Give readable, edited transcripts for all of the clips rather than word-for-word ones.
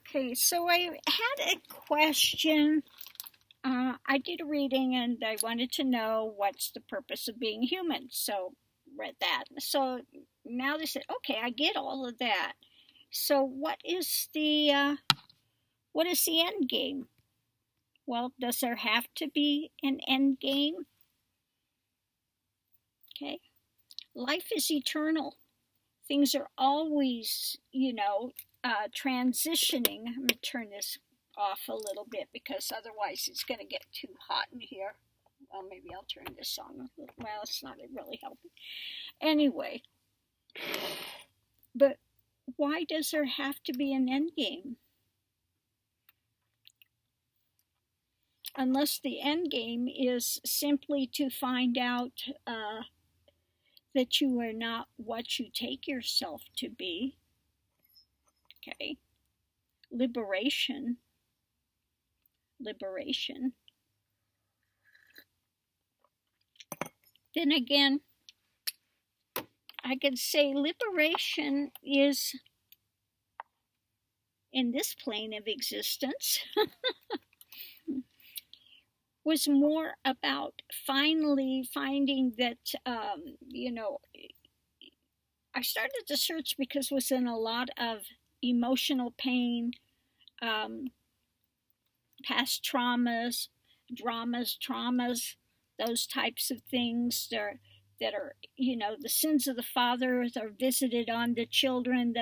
Okay, so I had a question. I did a reading and I wanted to know what's the purpose of being human. So read that. So now they said, okay, I get all of that. So what is the end game? Well, does there have to be an end game? Okay, life is eternal. Things are always, transitioning. I'm gonna turn this off a little bit because otherwise it's going to get too hot in here. Well, maybe I'll turn this on. Well, it's not really helping. Anyway, but why does there have to be an end game? Unless the end game is simply to find out that you are not what you take yourself to be. Okay. Liberation. Then again, I could say liberation is in this plane of existence was more about finally finding that, I started to search because I was in a lot of emotional pain, past traumas, traumas, those types of things that are, the sins of the fathers are visited on the children,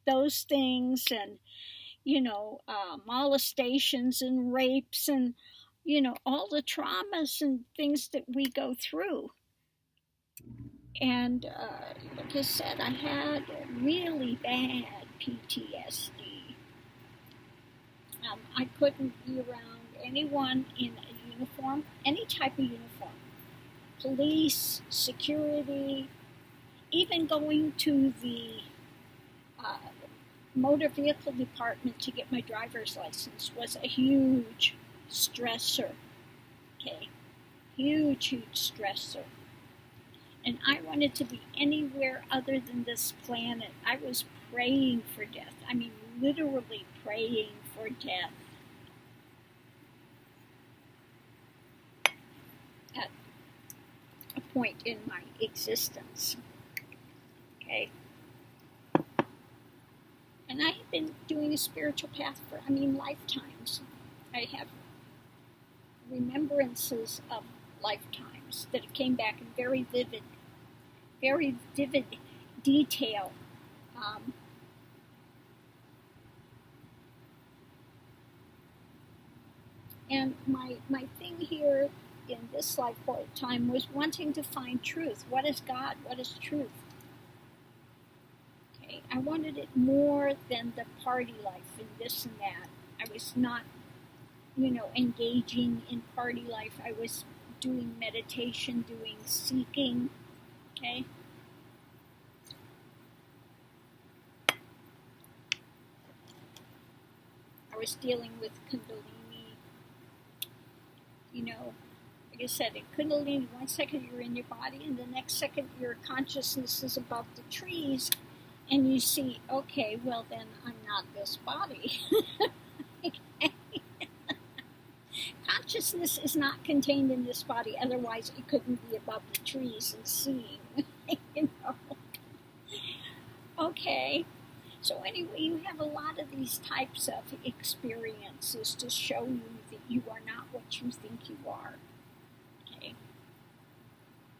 those things, and, molestations and rapes and, all the traumas and things that we go through. And like I said, I had really bad PTSD. I couldn't be around anyone in a uniform, any type of uniform. Police, security, even going to the motor vehicle department to get my driver's license was a huge stressor. Okay, huge stressor. And I wanted to be anywhere other than this planet. I was praying for death. I mean, literally praying for death. At a point in my existence. Okay. And I have been doing a spiritual path for, lifetimes. I have remembrances of lifetimes that came back in very vivid detail. And my thing here in this lifetime was wanting to find truth. What is God? What is truth? Okay, I wanted it more than the party life and this and that. I was not, engaging in party life. I was doing meditation, doing seeking. Okay. I was dealing with Kundalini. Like I said, in Kundalini, 1 second you're in your body, and the next second your consciousness is above the trees, and you see, okay, well then I'm not this body. Okay. Consciousness is not contained in this body, otherwise it couldn't be above the trees and seeing. Okay. So anyway, you have a lot of these types of experiences to show you that you are not what you think you are. Okay.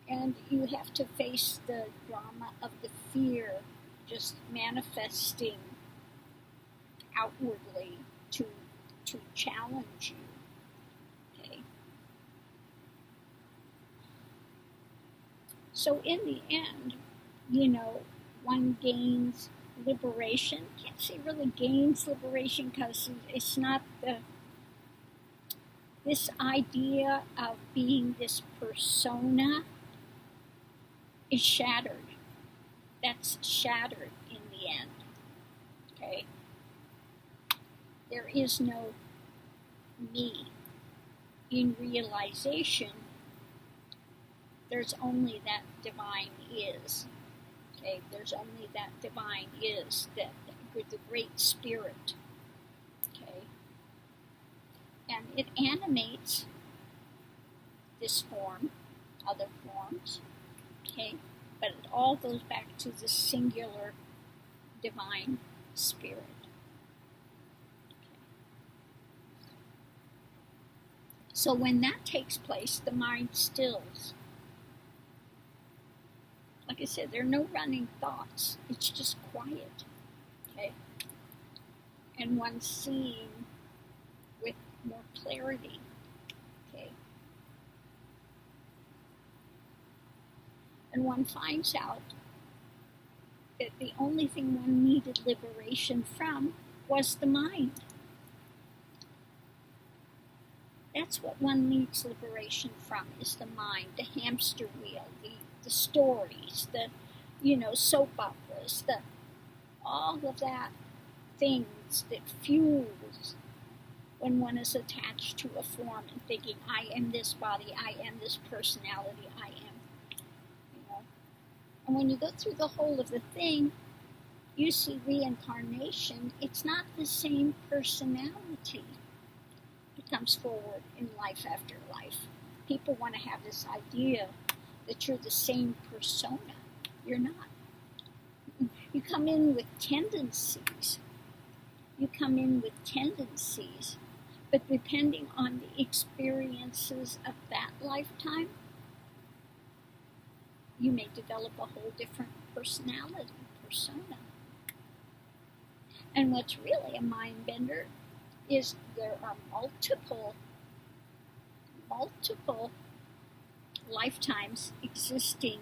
And you have to face the drama of the fear just manifesting outwardly to challenge you. Okay. So in the end, one gains liberation. Can't say really gains liberation because it's not this idea of being this persona is shattered. That's shattered in the end. Okay? There is no me. In realization, there's only that divine is. Okay, there's only that divine is, that the great spirit. and it animates this form, other forms, okay? But it all goes back to the singular divine spirit. So when that takes place, the mind stills. Like I said, there are no running thoughts. It's just quiet, okay? And one's seeing with more clarity, okay? And one finds out that the only thing one needed liberation from was the mind. That's what one needs liberation from, is the mind, the hamster wheel, the stories, the, soap operas, all of that things that fuels when one is attached to a form and thinking, I am this body, I am this personality, I am, And when you go through the whole of the thing, you see reincarnation, it's not the same personality that comes forward in life after life. People want to have this idea that you're the same persona. You're not. You come in with tendencies. But depending on the experiences of that lifetime, you may develop a whole different personality, persona. And what's really a mind bender is there are multiple lifetimes existing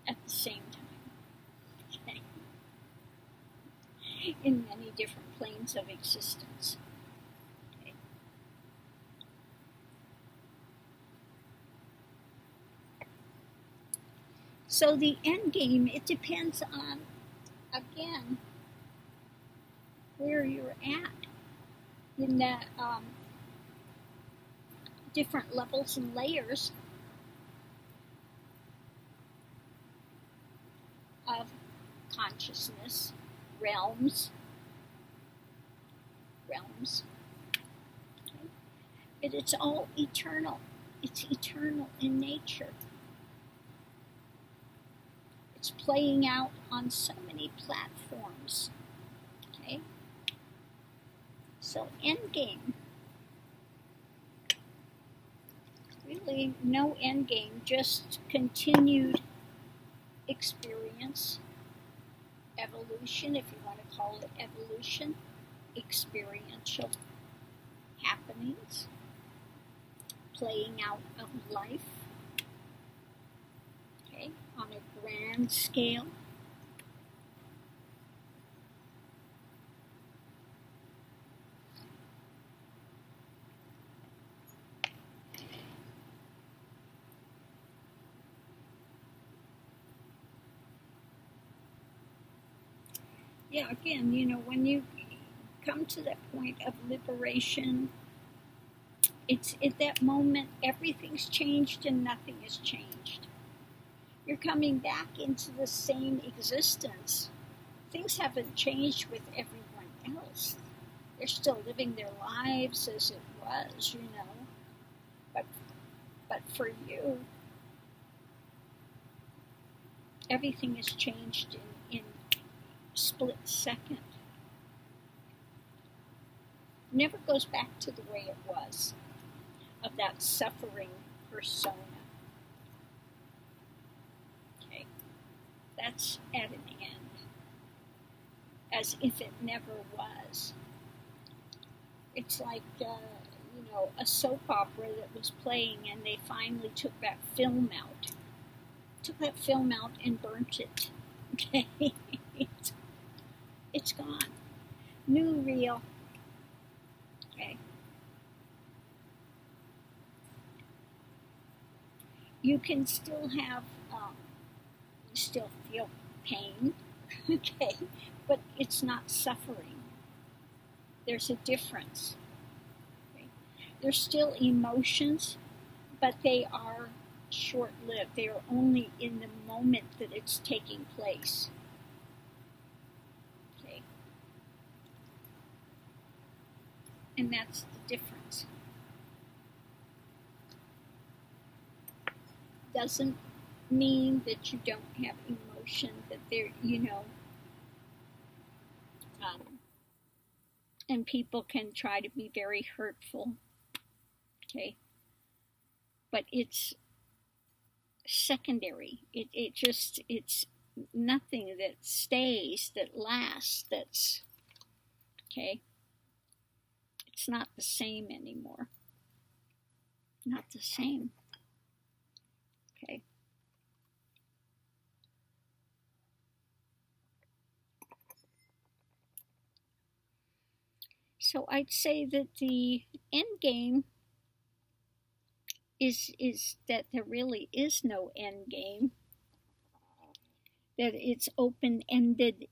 at the same time, okay? In many different planes of existence. Okay. So the end game, it depends on, again, where you're at in the different levels and layers of consciousness, realms. Okay? But it's all eternal. It's eternal in nature. It's playing out on so many platforms. Okay? So endgame. Really no endgame, just continued experience, evolution, if you want to call it evolution, experiential happenings, playing out of life, okay, on a grand scale. Yeah, again, when you come to that point of liberation, it's at that moment everything's changed and nothing has changed. You're coming back into the same existence. Things haven't changed with everyone else. They're still living their lives as it was, But for you, everything has changed in split second. Never goes back to the way it was, of that suffering persona. Okay, that's at an end, as if it never was. It's like a soap opera that was playing, and they finally took that film out. And burnt it. Okay. It's gone. New reel. Okay. You can still have, you still feel pain, okay, but it's not suffering. There's a difference. Okay? There's still emotions, but they are short-lived. They are only in the moment that it's taking place. And that's the difference. Doesn't mean that you don't have emotion, that there, and people can try to be very hurtful, okay? But it's secondary. It's nothing that stays, that lasts, that's, okay? It's not the same anymore. Not the same. Okay. So I'd say that the end game is that there really is no end game. That it's open-ended,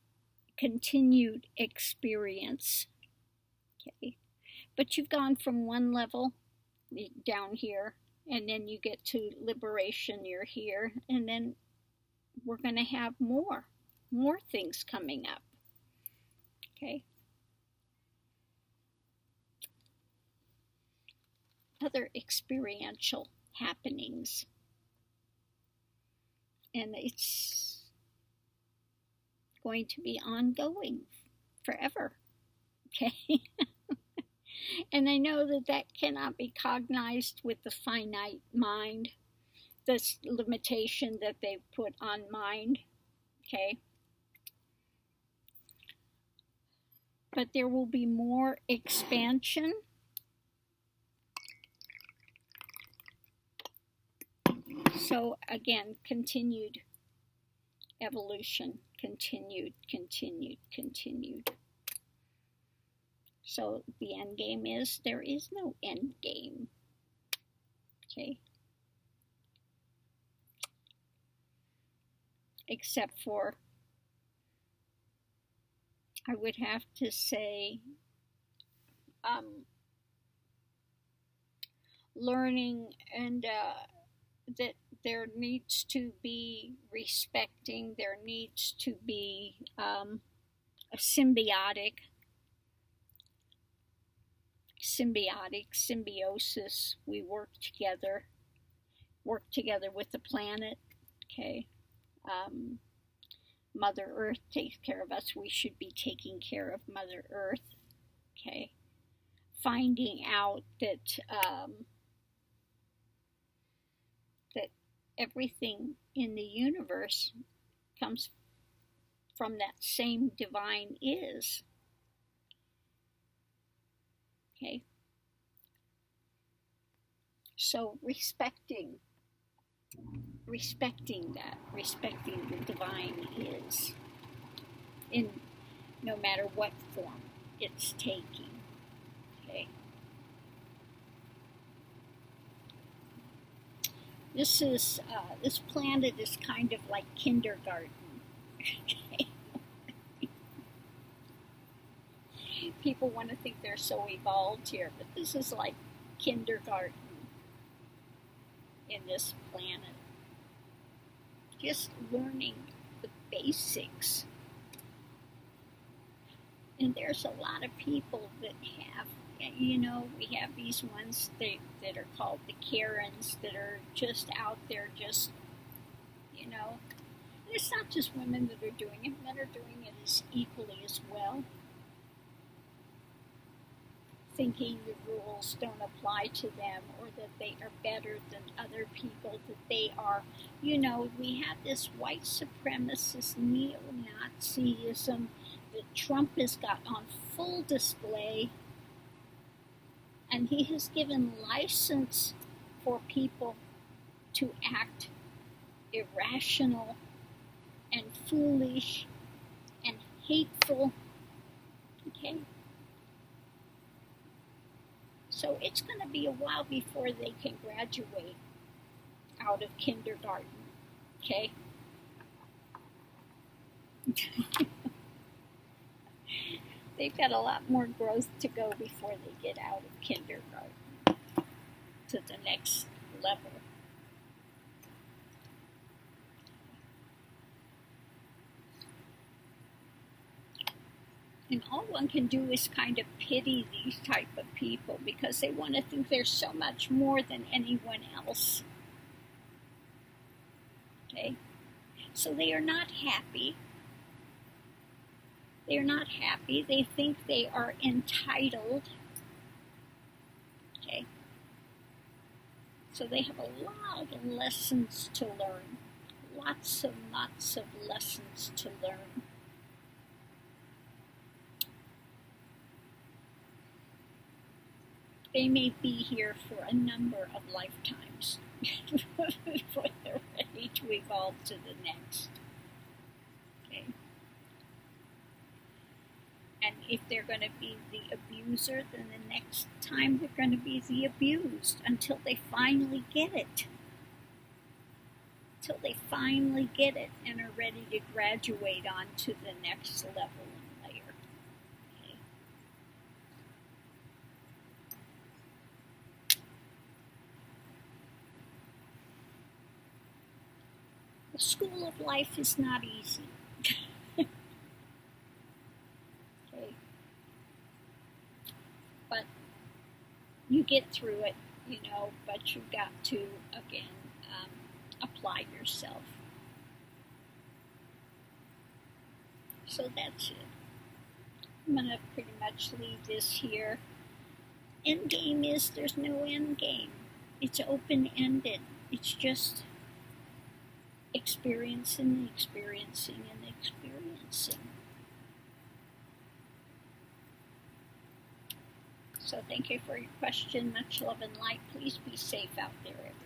continued experience. Okay. But you've gone from one level down here, and then you get to liberation, you're here, and then we're going to have more things coming up. Okay. Other experiential happenings. And it's going to be ongoing forever. Okay. And I know that that cannot be cognized with the finite mind, this limitation that they put on mind. Okay. But there will be more expansion. So again, continued evolution, continued. So the end game is, there is no end game. Okay. Except for, I would have to say, learning and that there needs to be respecting, there needs to be a symbiosis. We work together with the planet. Okay. Mother Earth takes care of us. We should be taking care of Mother Earth. Okay. Finding out that that everything in the universe comes from that same divine is. Okay. So respecting that, respecting the divine is, in no matter what form it's taking. Okay. This planet is kind of like kindergarten. Okay. People want to think they're so evolved here, but this is like kindergarten in this planet. Just learning the basics. And there's a lot of people that have, we have these ones that are called the Karens that are just out there, just, and it's not just women that are doing it, men are doing it as equally as well. Thinking the rules don't apply to them, or that they are better than other people, that they are, we have this white supremacist neo-Nazism that Trump has got on full display, and he has given license for people to act irrational and foolish and hateful. Okay? So it's going to be a while before they can graduate out of kindergarten, okay? They've got a lot more growth to go before they get out of kindergarten to the next level. And all one can do is kind of pity these type of people because they want to think they're so much more than anyone else. Okay? So they are not happy. They are not happy. They think they are entitled. Okay? So they have a lot of lessons to learn. Lots of lessons to learn. They may be here for a number of lifetimes before they're ready to evolve to the next. Okay? And if they're going to be the abuser, then the next time they're going to be the abused until they finally get it. Until they finally get it and are ready to graduate on to the next level and layer. Okay? The school of life is not easy. Okay? But you get through it, but you've got to, again, apply yourself. So that's it. I'm going to pretty much leave this here. End game is there's no end game. It's open-ended. It's just experiencing and experiencing and experiencing. So thank you for your question. Much love and light. Please be safe out there, everyone.